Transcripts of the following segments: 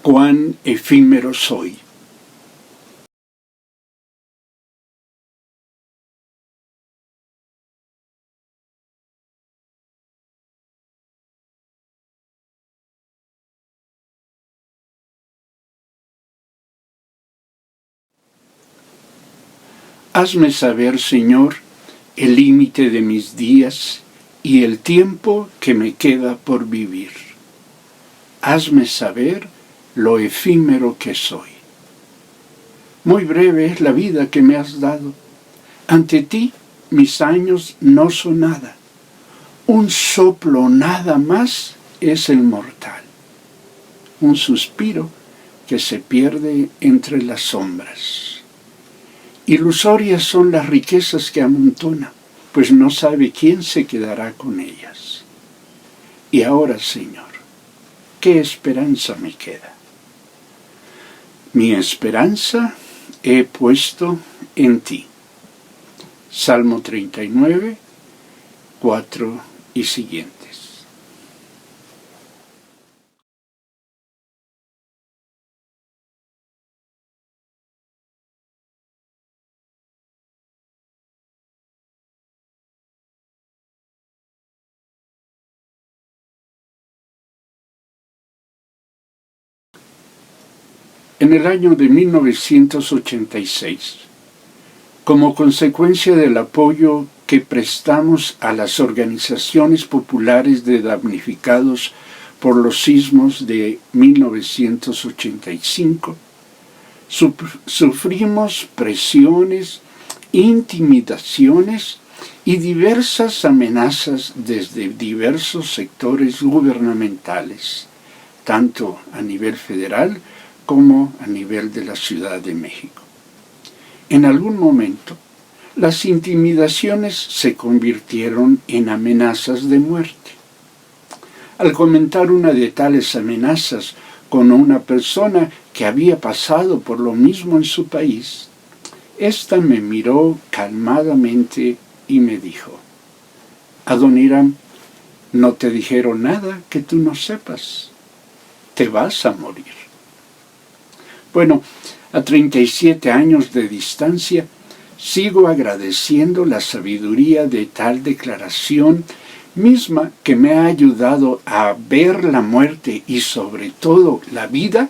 cuán efímero soy. Hazme saber, Señor, el límite de mis días y el tiempo que me queda por vivir. Hazme saber lo efímero que soy. Muy breve es la vida que me has dado. Ante ti, mis años no son nada. Un soplo nada más es el mortal. Un suspiro que se pierde entre las sombras. Ilusorias son las riquezas que amontona, pues no sabe quién se quedará con ellas. Y ahora, Señor, ¿qué esperanza me queda? Mi esperanza he puesto en ti. Salmo 39, 4 y siguientes. En el año de 1986, como consecuencia del apoyo que prestamos a las organizaciones populares de damnificados por los sismos de 1985, sufrimos presiones, intimidaciones y diversas amenazas desde diversos sectores gubernamentales, tanto a nivel federal como a nivel de la Ciudad de México. En algún momento, las intimidaciones se convirtieron en amenazas de muerte. Al comentar una de tales amenazas con una persona que había pasado por lo mismo en su país, ésta me miró calmadamente y me dijo: Adoniram, no te dijeron nada que tú no sepas. Te vas a morir. Bueno, a 37 años de distancia, sigo agradeciendo la sabiduría de tal declaración misma que me ha ayudado a ver la muerte y sobre todo la vida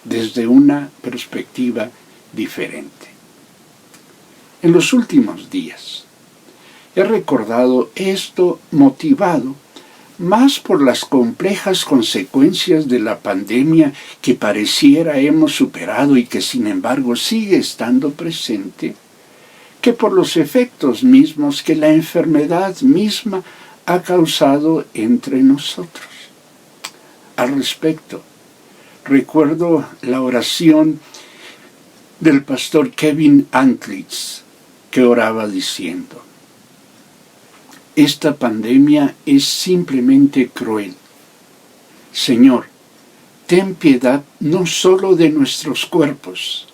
desde una perspectiva diferente. En los últimos días he recordado esto motivado más por las complejas consecuencias de la pandemia que pareciera hemos superado y que sin embargo sigue estando presente, que por los efectos mismos que la enfermedad misma ha causado entre nosotros. Al respecto, recuerdo la oración del pastor Kevin Antlitz, que oraba diciendo: esta pandemia es simplemente cruel. Señor, ten piedad no solo de nuestros cuerpos,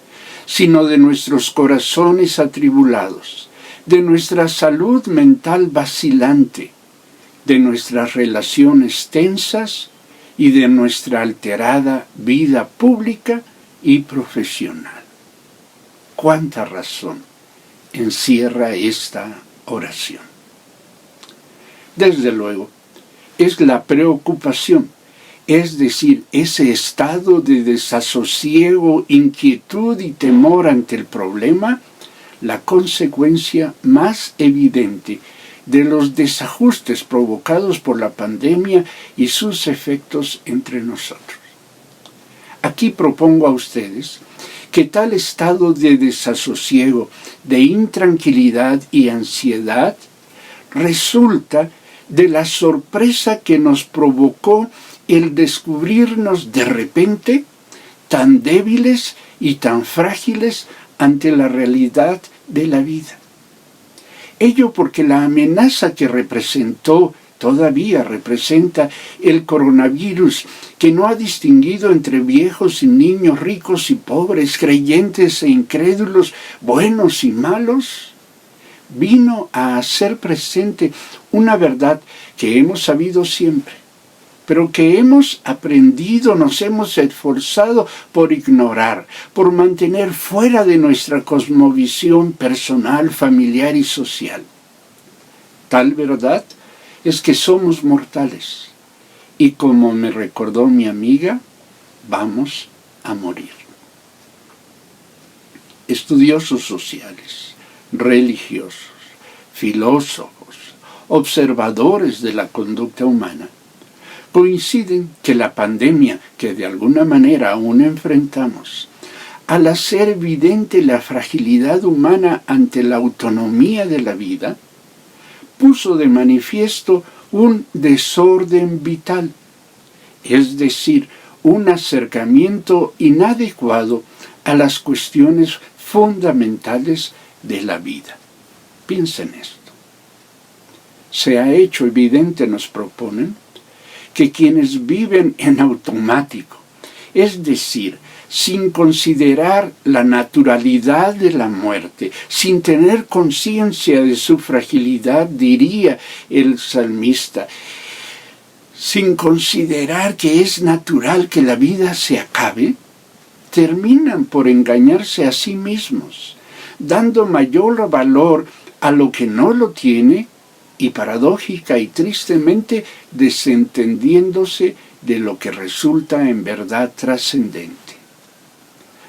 sino de nuestros corazones atribulados, de nuestra salud mental vacilante, de nuestras relaciones tensas y de nuestra alterada vida pública y profesional. ¿Cuánta razón encierra esta oración? Desde luego, es la preocupación, es decir, ese estado de desasosiego, inquietud y temor ante el problema, la consecuencia más evidente de los desajustes provocados por la pandemia y sus efectos entre nosotros. Aquí propongo a ustedes que tal estado de desasosiego, de intranquilidad y ansiedad resulta de la sorpresa que nos provocó el descubrirnos de repente tan débiles y tan frágiles ante la realidad de la vida. Ello porque la amenaza que todavía representa el coronavirus, que no ha distinguido entre viejos y niños, ricos y pobres, creyentes e incrédulos, buenos y malos, vino a hacer presente una verdad que hemos sabido siempre. pero que hemos aprendido, nos hemos esforzado por ignorar, por mantener fuera de nuestra cosmovisión personal, familiar y social. Tal verdad es que somos mortales y, como me recordó mi amiga, vamos a morir. Estudiosos sociales, religiosos, filósofos, observadores de la conducta humana, coinciden que la pandemia que de alguna manera aún enfrentamos, al hacer evidente la fragilidad humana ante la autonomía de la vida, puso de manifiesto un desorden vital, es decir, un acercamiento inadecuado a las cuestiones fundamentales de la vida. Piensen esto. Se ha hecho evidente, nos proponen, que quienes viven en automático, es decir, sin considerar la naturalidad de la muerte, sin tener conciencia de su fragilidad, diría el salmista, sin considerar que es natural que la vida se acabe, terminan por engañarse a sí mismos, dando mayor valor a lo que no lo tiene y paradójica y tristemente desentendiéndose de lo que resulta en verdad trascendente.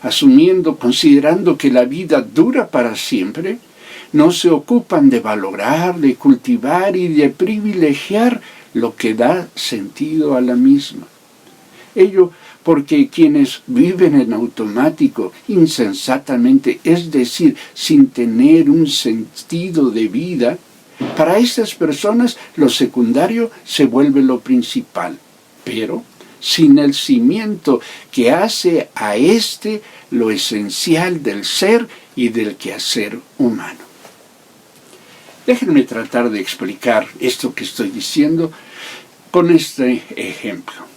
Asumiendo, considerando que la vida dura para siempre, no se ocupan de valorar, de cultivar y de privilegiar lo que da sentido a la misma. Ello porque quienes viven en automático, insensatamente, es decir, sin tener un sentido de vida, para estas personas lo secundario se vuelve lo principal, pero sin el cimiento que hace a éste lo esencial del ser y del quehacer humano. Déjenme tratar de explicar esto que estoy diciendo con este ejemplo.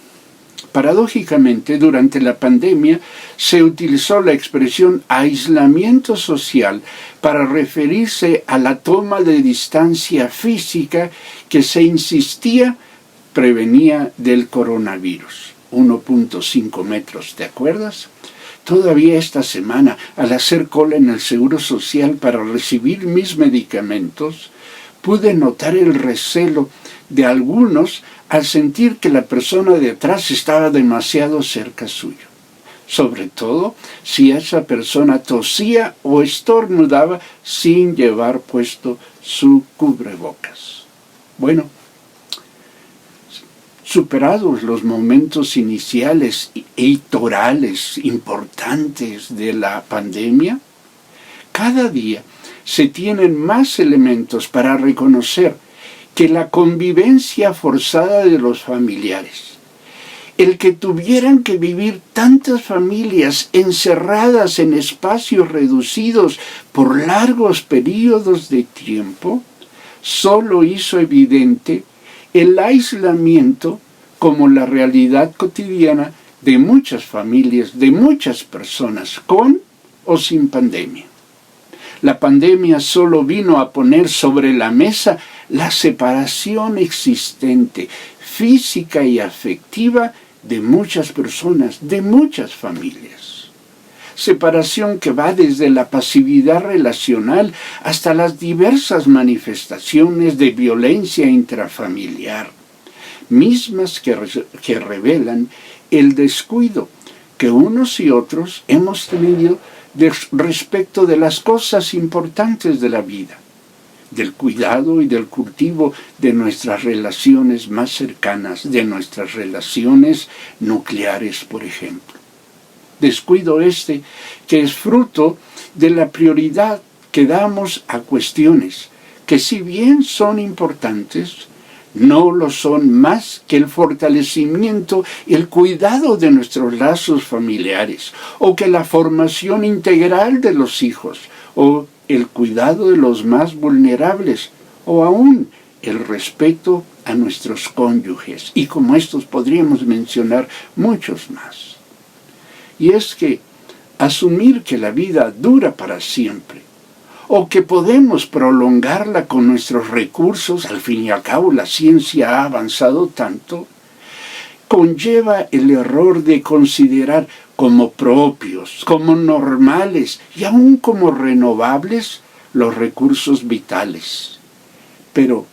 Paradójicamente, durante la pandemia se utilizó la expresión aislamiento social para referirse a la toma de distancia física que se insistía prevenía del coronavirus. 1.5 metros, ¿te acuerdas? Todavía esta semana, al hacer cola en el Seguro Social para recibir mis medicamentos, pude notar el recelo de algunos al sentir que la persona de atrás estaba demasiado cerca suyo. Sobre todo si esa persona tosía o estornudaba sin llevar puesto su cubrebocas. Bueno, superados los momentos iniciales y torales importantes de la pandemia, cada día se tienen más elementos para reconocer que la convivencia forzada de los familiares, el que tuvieran que vivir tantas familias encerradas en espacios reducidos por largos periodos de tiempo, solo hizo evidente el aislamiento como la realidad cotidiana de muchas familias, de muchas personas, con o sin pandemia. La pandemia solo vino a poner sobre la mesa la separación existente, física y afectiva, de muchas personas, de muchas familias. Separación que va desde la pasividad relacional hasta las diversas manifestaciones de violencia intrafamiliar, mismas que revelan el descuido que unos y otros hemos tenido respecto de las cosas importantes de la vida, del cuidado y del cultivo de nuestras relaciones más cercanas, de nuestras relaciones nucleares, por ejemplo. Descuido este que es fruto de la prioridad que damos a cuestiones que, si bien son importantes, no lo son más que el fortalecimiento, el cuidado de nuestros lazos familiares, o que la formación integral de los hijos, o el cuidado de los más vulnerables, o aún el respeto a nuestros cónyuges. Y como estos podríamos mencionar muchos más. Y es que asumir que la vida dura para siempre, o que podemos prolongarla con nuestros recursos, al fin y al cabo la ciencia ha avanzado tanto, conlleva el error de considerar como propios, como normales y aún como renovables los recursos vitales. Pero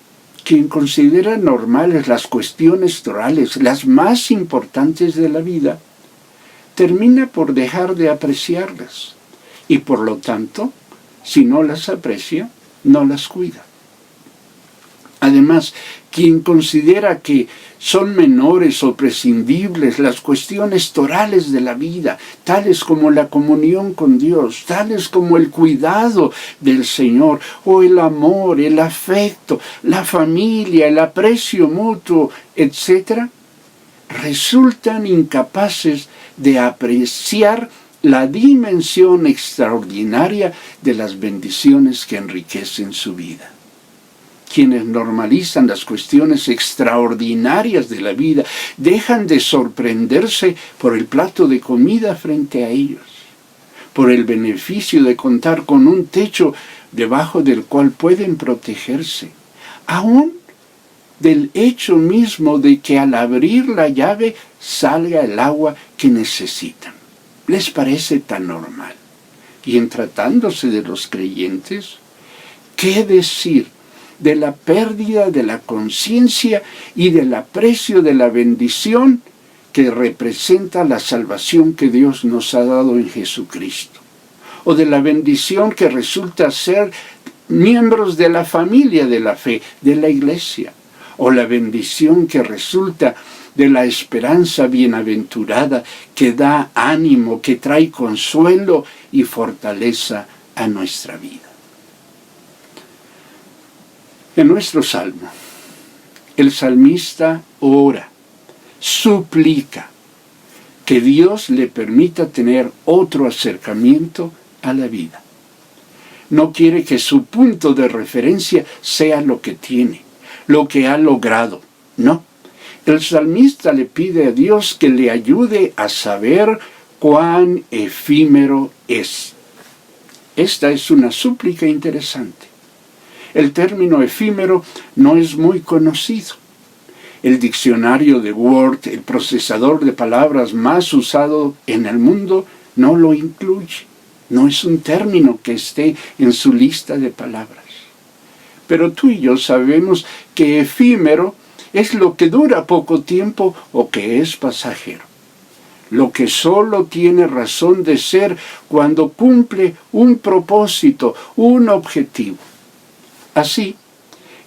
quien considera normales las cuestiones torales, las más importantes de la vida, termina por dejar de apreciarlas y por lo tanto, si no las aprecia, no las cuida. Además, quien considera que son menores o prescindibles las cuestiones torales de la vida, tales como la comunión con Dios, tales como el cuidado del Señor, o el amor, el afecto, la familia, el aprecio mutuo, etc., resultan incapaces de apreciar la dimensión extraordinaria de las bendiciones que enriquecen su vida. Quienes normalizan las cuestiones extraordinarias de la vida dejan de sorprenderse por el plato de comida frente a ellos, por el beneficio de contar con un techo debajo del cual pueden protegerse, aún del hecho mismo de que al abrir la llave salga el agua que necesitan. Les parece tan normal. Y en tratándose de los creyentes, ¿qué decir de la pérdida de la conciencia y del aprecio de la bendición que representa la salvación que Dios nos ha dado en Jesucristo? O de la bendición que resulta ser miembros de la familia de la fe, de la iglesia. O la bendición que resulta de la esperanza bienaventurada que da ánimo, que trae consuelo y fortaleza a nuestra vida. En nuestro salmo, el salmista ora, suplica que Dios le permita tener otro acercamiento a la vida. No quiere que su punto de referencia sea lo que tiene, lo que ha logrado. No. El salmista le pide a Dios que le ayude a saber cuán efímero es. Esta es una súplica interesante. El término efímero no es muy conocido. El diccionario de Word, el procesador de palabras más usado en el mundo, no lo incluye. No es un término que esté en su lista de palabras. Pero tú y yo sabemos que efímero es lo que dura poco tiempo o que es pasajero. Lo que solo tiene razón de ser cuando cumple un propósito, un objetivo. Así,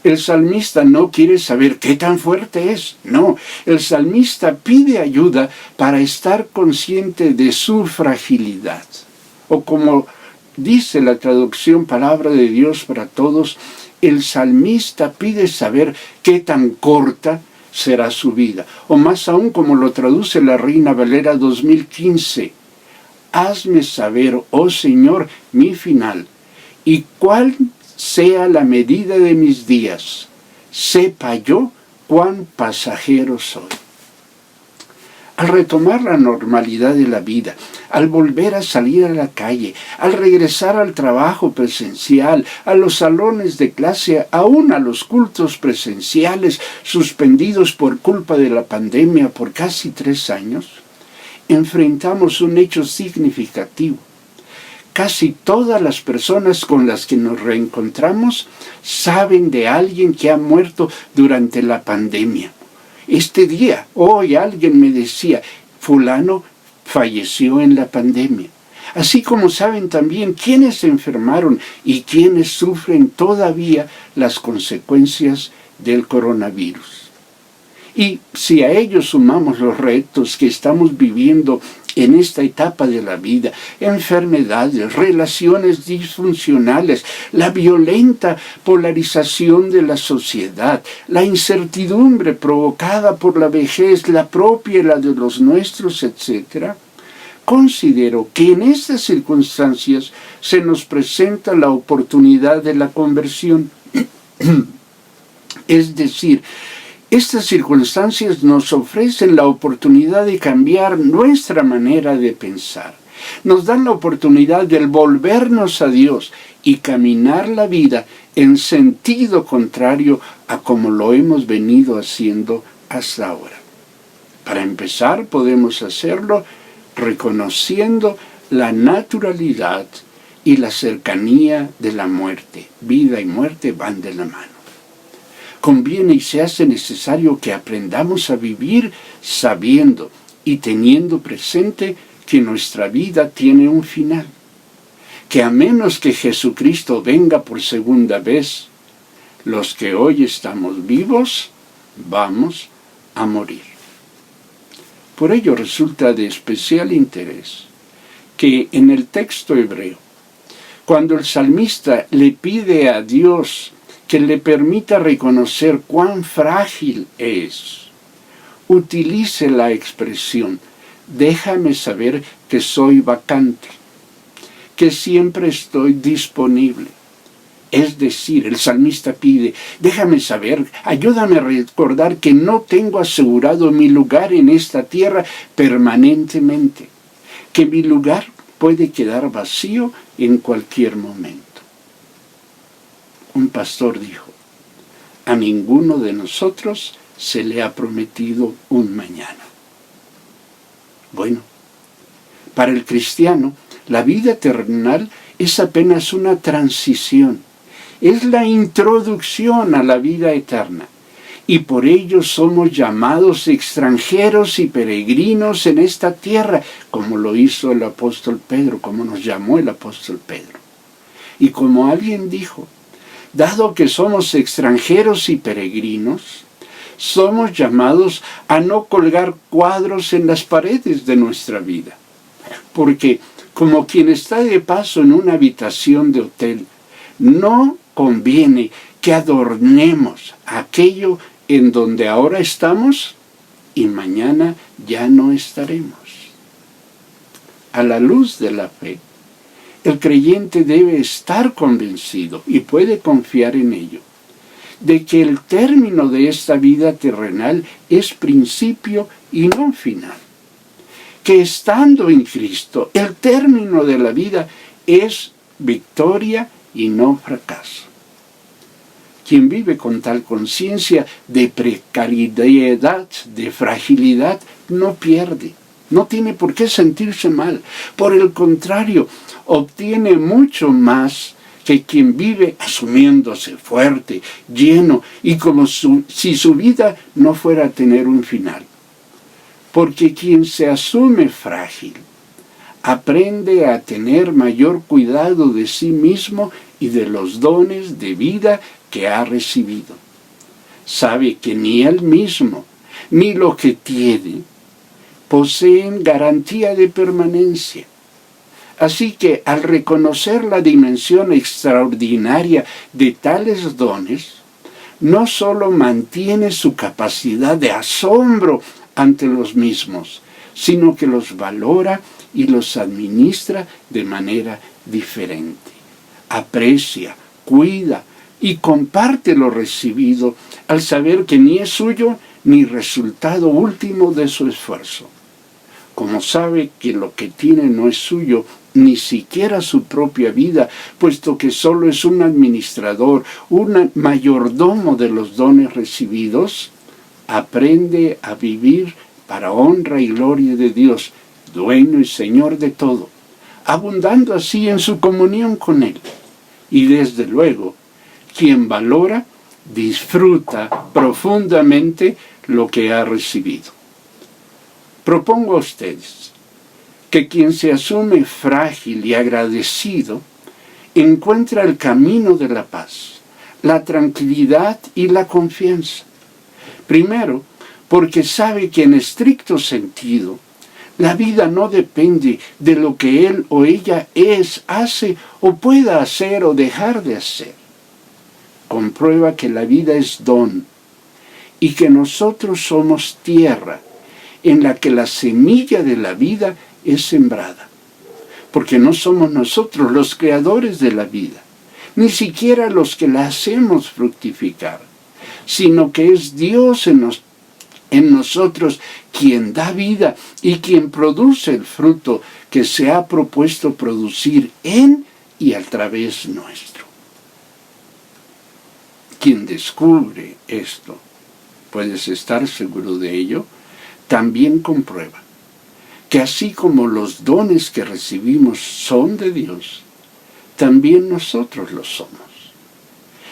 el salmista no quiere saber qué tan fuerte es. No, el salmista pide ayuda para estar consciente de su fragilidad. O como dice la traducción Palabra de Dios para Todos, el salmista pide saber qué tan corta será su vida. O más aún, como lo traduce la Reina Valera 2015, hazme saber, oh Señor, mi final, y cuál sea la medida de mis días, sepa yo cuán pasajero soy. Al retomar la normalidad de la vida, al volver a salir a la calle, al regresar al trabajo presencial, a los salones de clase, aún a los cultos presenciales suspendidos por culpa de la pandemia por casi 3 años, enfrentamos un hecho significativo. Casi todas las personas con las que nos reencontramos saben de alguien que ha muerto durante la pandemia. Este día, hoy alguien me decía, fulano falleció en la pandemia. Así como saben también quiénes se enfermaron y quiénes sufren todavía las consecuencias del coronavirus. Y si a ellos sumamos los retos que estamos viviendo en esta etapa de la vida, enfermedades, relaciones disfuncionales, la violenta polarización de la sociedad, la incertidumbre provocada por la vejez, la propia y la de los nuestros, etc., considero que en estas circunstancias se nos presenta la oportunidad de la conversión. Es decir, estas circunstancias nos ofrecen la oportunidad de cambiar nuestra manera de pensar. Nos dan la oportunidad de volvernos a Dios y caminar la vida en sentido contrario a como lo hemos venido haciendo hasta ahora. Para empezar, podemos hacerlo reconociendo la naturalidad y la cercanía de la muerte. Vida y muerte van de la mano. Conviene y se hace necesario que aprendamos a vivir sabiendo y teniendo presente que nuestra vida tiene un final. Que a menos que Jesucristo venga por segunda vez, los que hoy estamos vivos vamos a morir. Por ello resulta de especial interés que en el texto hebreo, cuando el salmista le pide a Dios que le permita reconocer cuán frágil es, utilice la expresión, déjame saber que soy vacante, que siempre estoy disponible. Es decir, el salmista pide, déjame saber, ayúdame a recordar que no tengo asegurado mi lugar en esta tierra permanentemente, que mi lugar puede quedar vacío en cualquier momento. Un pastor dijo, a ninguno de nosotros se le ha prometido un mañana. Bueno, para el cristiano, la vida terrenal es apenas una transición. Es la introducción a la vida eterna. Y por ello somos llamados extranjeros y peregrinos en esta tierra, como lo hizo el apóstol Pedro, como nos llamó el apóstol Pedro. Y como alguien dijo, dado que somos extranjeros y peregrinos, somos llamados a no colgar cuadros en las paredes de nuestra vida. Porque como quien está de paso en una habitación de hotel, no conviene que adornemos aquello en donde ahora estamos y mañana ya no estaremos. A la luz de la fe, el creyente debe estar convencido y puede confiar en ello, de que el término de esta vida terrenal es principio y no final. Que estando en Cristo, el término de la vida es victoria y no fracaso. Quien vive con tal conciencia de precariedad, de fragilidad, no pierde. No tiene por qué sentirse mal. Por el contrario, obtiene mucho más que quien vive asumiéndose fuerte, lleno y como si su vida no fuera a tener un final. Porque quien se asume frágil aprende a tener mayor cuidado de sí mismo y de los dones de vida que ha recibido. Sabe que ni él mismo, ni lo que tiene, poseen garantía de permanencia. Así que al reconocer la dimensión extraordinaria de tales dones, no solo mantiene su capacidad de asombro ante los mismos, sino que los valora y los administra de manera diferente. Aprecia, cuida y comparte lo recibido al saber que ni es suyo ni resultado último de su esfuerzo. Como sabe que lo que tiene no es suyo, ni siquiera su propia vida, puesto que solo es un administrador, un mayordomo de los dones recibidos, aprende a vivir para honra y gloria de Dios, dueño y Señor de todo, abundando así en su comunión con Él. Y desde luego, quien valora, disfruta profundamente lo que ha recibido. Propongo a ustedes que quien se asume frágil y agradecido encuentra el camino de la paz, la tranquilidad y la confianza. Primero, porque sabe que en estricto sentido, la vida no depende de lo que él o ella es, hace o pueda hacer o dejar de hacer. Comprueba que la vida es don y que nosotros somos tierra en la que la semilla de la vida es sembrada. Porque no somos nosotros los creadores de la vida, ni siquiera los que la hacemos fructificar, sino que es Dios en nosotros quien da vida y quien produce el fruto que se ha propuesto producir en y a través nuestro. Quien descubre esto, puedes estar seguro de ello, también comprueba que así como los dones que recibimos son de Dios, también nosotros lo somos.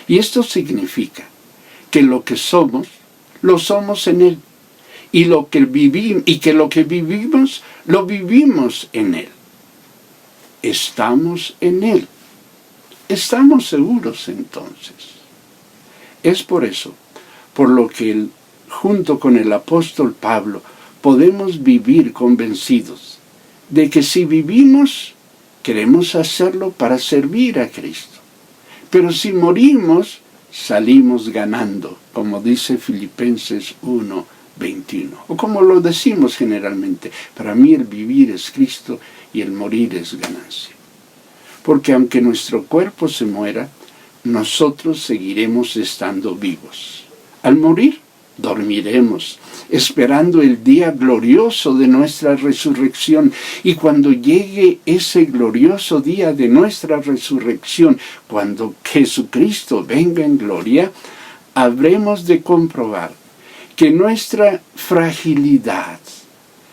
Y esto significa que lo que somos, lo somos en Él. Y que lo que vivimos, lo vivimos en Él. Estamos en Él. Estamos seguros entonces. Es por eso, por lo que junto con el apóstol Pablo, podemos vivir convencidos de que si vivimos, queremos hacerlo para servir a Cristo. Pero si morimos, salimos ganando, como dice Filipenses 1:21, o como lo decimos generalmente, para mí el vivir es Cristo y el morir es ganancia. Porque aunque nuestro cuerpo se muera, nosotros seguiremos estando vivos. Al morir, dormiremos, esperando el día glorioso de nuestra resurrección. Y cuando llegue ese glorioso día de nuestra resurrección, cuando Jesucristo venga en gloria, habremos de comprobar que nuestra fragilidad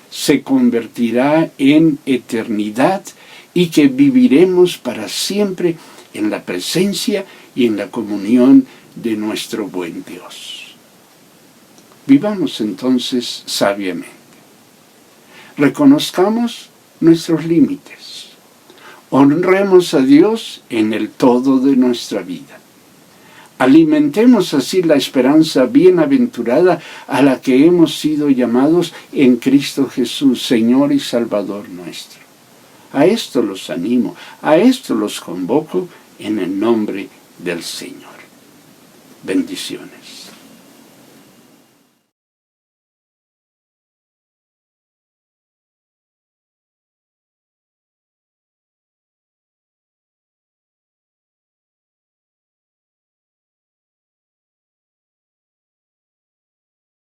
se convertirá en eternidad y que viviremos para siempre en la presencia y en la comunión de nuestro buen Dios. Vivamos entonces sabiamente. Reconozcamos nuestros límites. Honremos a Dios en el todo de nuestra vida. Alimentemos así la esperanza bienaventurada a la que hemos sido llamados en Cristo Jesús, Señor y Salvador nuestro. A esto los animo, a esto los convoco en el nombre del Señor. Bendiciones.